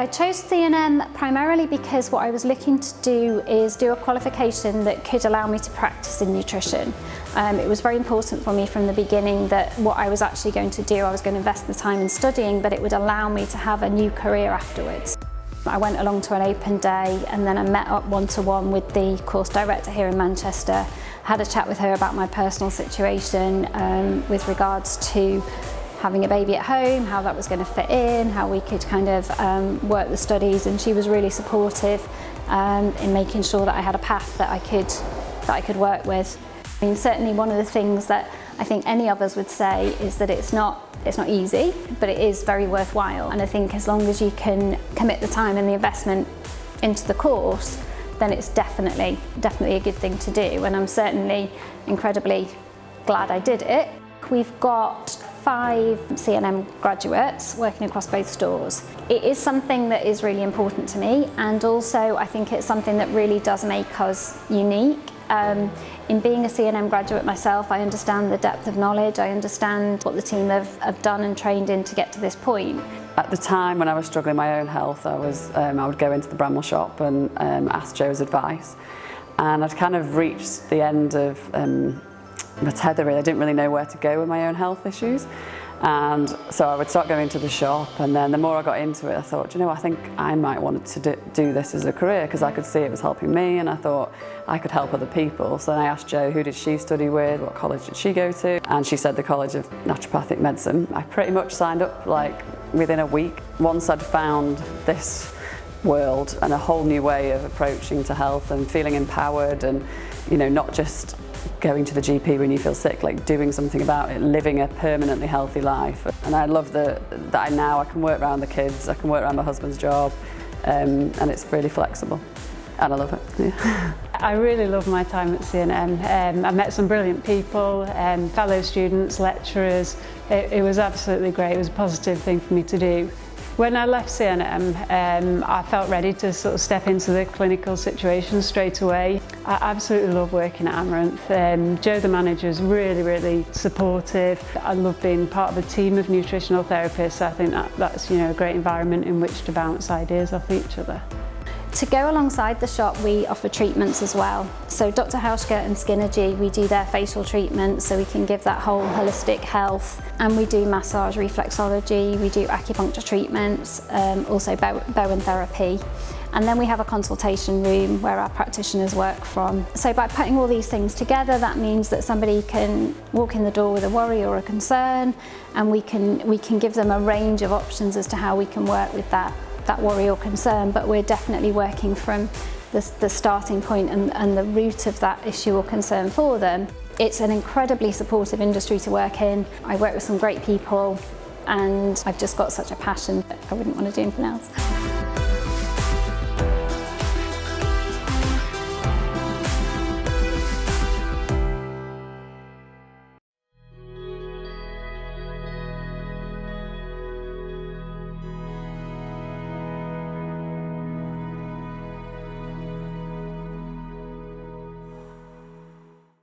I chose CNM primarily because what I was looking to do is do a qualification that could allow me to practice in nutrition. It was very important for me from the beginning that what I was actually going to do, I was going to invest the time in studying, but it would allow me to have a new career afterwards. I went along to an open day and then I met up one-to-one with the course director here in Manchester, had a chat with her about my personal situation with regards to having a baby at home, how that was going to fit in, how we could kind of work the studies, and she was really supportive in making sure that I had a path that I could work with. I mean, certainly one of the things that I think any of us would say is that it's not easy, but it is very worthwhile. And I think as long as you can commit the time and the investment into the course, then it's definitely a good thing to do. And I'm certainly incredibly glad I did it. We've got 5 CNM graduates working across both stores. It is something that is really important to me, and also I think it's something that really does make us unique. In being a CNM graduate myself, I understand the depth of knowledge, I understand what the team have done and trained in to get to this point. At the time when I was struggling with my own health, I would go into the Bramwell shop and ask Jo's advice, and I'd kind of reached the end of the tether. I didn't really know where to go with my own health issues, and so I would start going to the shop, and then the more I got into it I thought, you know, I think I might want to do this as a career, because I could see it was helping me and I thought I could help other people. So then I asked Jo who did she study with, what college did she go to, and she said the College of Naturopathic Medicine. I pretty much signed up like within a week. Once I'd found this world and a whole new way of approaching to health and feeling empowered, and you know, not just going to the GP when you feel sick, like doing something about it, living a permanently healthy life. And I love that I can work around the kids, I can work around my husband's job, and it's really flexible, and I love it. Yeah. I really love my time at CNM. I met some brilliant people, fellow students, lecturers. It was absolutely great. It was a positive thing for me to do. When I left CNM, I felt ready to sort of step into the clinical situation straight away. I absolutely love working at Amaranth. Jo, the manager, is really supportive. I love being part of a team of nutritional therapists. I think that's, you know, a great environment in which to bounce ideas off each other. To go alongside the shop, we offer treatments as well. So Dr. Hauschka and Skinergy, we do their facial treatments, so we can give that whole holistic health. And we do massage, reflexology, we do acupuncture treatments, also Bowen therapy. And then we have a consultation room where our practitioners work from. So by putting all these things together, that means that somebody can walk in the door with a worry or a concern, and we can give them a range of options as to how we can work with that worry or concern, but we're definitely working from the starting point and the root of that issue or concern for them. It's an incredibly supportive industry to work in. I work with some great people, and I've just got such a passion that I wouldn't want to do anything else.